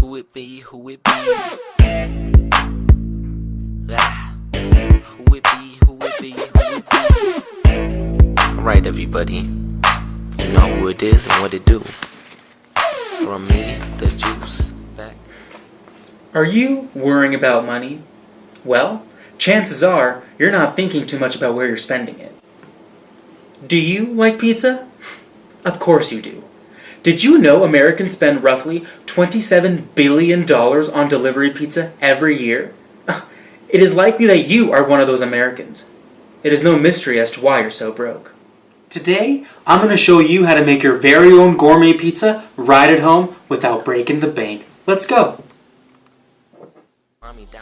Who it be? Who it be? Ah. Who it be? Who it be? Who it be? Alright, everybody. You know who it is and what it do. From me, the juice. Back. Are you worrying about money? Well, chances are you're not thinking too much about where you're spending it. Do you like pizza? Of course you do. Did you know Americans spend roughly $27 billion on delivery pizza every year? It is likely that you are one of those Americans. It is no mystery as to why you're so broke. Today, I'm going to show you how to make your very own gourmet pizza right at home without breaking the bank. Let's go!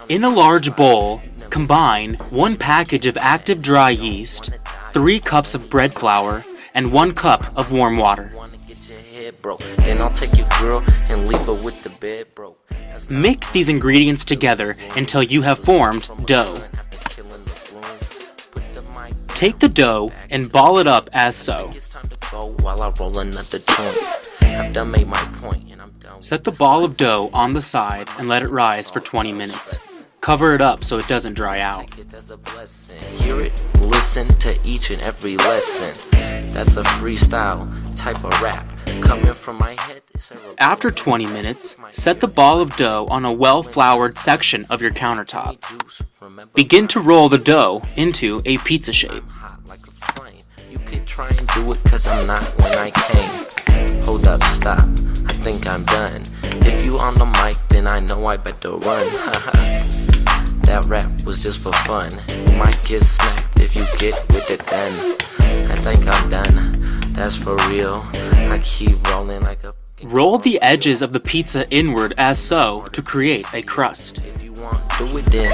In a large bowl, combine 1 package of active dry yeast, 3 cups of bread flour, and 1 cup of warm water. Then I'll take your girl and leave her with the bed broke. Mix these ingredients together until you have formed dough. Take the dough and ball it up as so. Set the ball of dough on the side and let it rise for 20 minutes. Cover it up so it doesn't dry out. Hear it, listen to each and every lesson. That's a freestyle type of rap coming from my head. After 20 minutes, set the ball of dough on a well-floured section of your countertop. Begin to roll the dough into a pizza shape. You could try and do it cause I'm not when I came. Hold up, stop, I think I'm done. If you on the mic, then I know I better run. That rap was just for fun. You might get smacked if you get with the gun. I think I'm done, that's for real. I keep rolling like a... Roll the edges of the pizza inward as so to create a crust. If you want to do it then,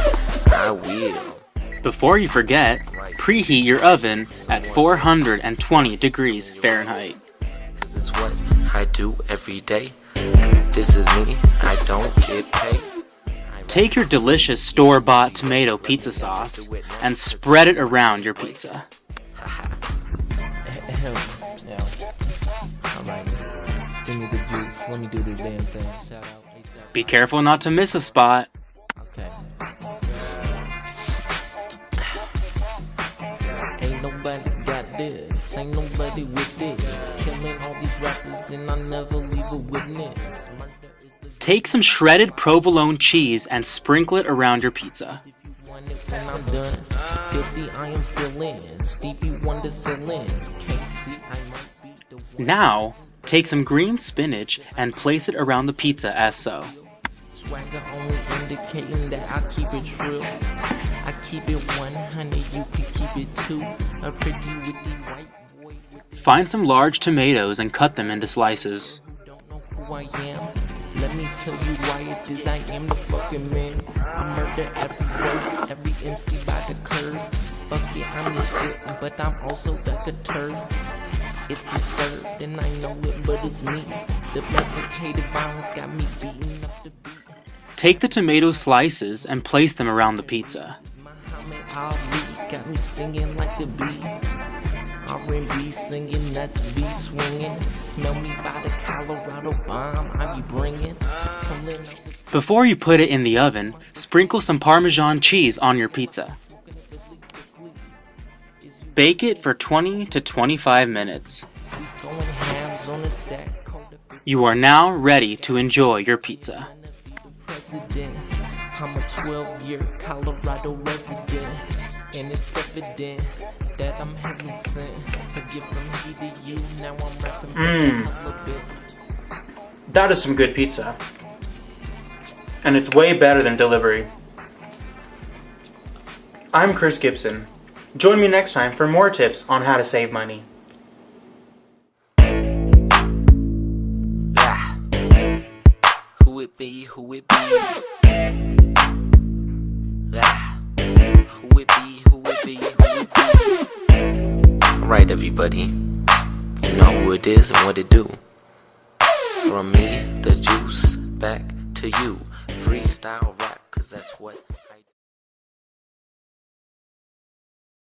I will. Before you forget, preheat your oven at 420 degrees Fahrenheit. Cause it's what I do every day. This is me, I don't get paid. Take your delicious store-bought tomato pizza sauce and spread it around your pizza. Give me the juice. Let me do this damn thing. Shout out. Be careful not to miss a spot. Okay. Ain't nobody got this. Ain't nobody with this. Killing all these rappers and I never leave a witness. Take some shredded provolone cheese and sprinkle it around your pizza. When I'm done, guilty I am feeling. Stevie Wonder ceilings. Can't see I might be the one. Now, take some green spinach and place it around the pizza as so. Swagger only indicating that I keep it true. I keep it 100, you can keep it too. A pretty with the white boy. Find some large tomatoes and cut them into slices. You don't know who I am. Let me tell you why it is I am the fucking man. I murder every word, every MC by the curve. Fuck yeah, I'm the shit, but I'm also like a turd. It's absurd, and I know it, but it's me. Domesticated violence got me beating up the beat. Take the tomato slices and place them around the pizza. Muhammad Ali got me stinging like the bee. R&B singing, that's beat swinging. Smell me by the Colorado bomb I be bringing. Before you put it in the oven, sprinkle some Parmesan cheese on your pizza. Bake it for 20 to 25 minutes. You are now ready to enjoy your pizza. I'm a 12-year Colorado resident, and it's evident that I'm heaven sent. A gift from me to you, now I'm rapping a little bit. That is some good pizza. And it's way better than delivery. I'm Chris Gibson. Join me next time for more tips on how to save money. Ah. Who it be? Who it be? Ah. Who it be? Who it be? Who it be? Alright, everybody. You know who it is and what it do. From me, the juice, back to you. Freestyle rap, cause that's what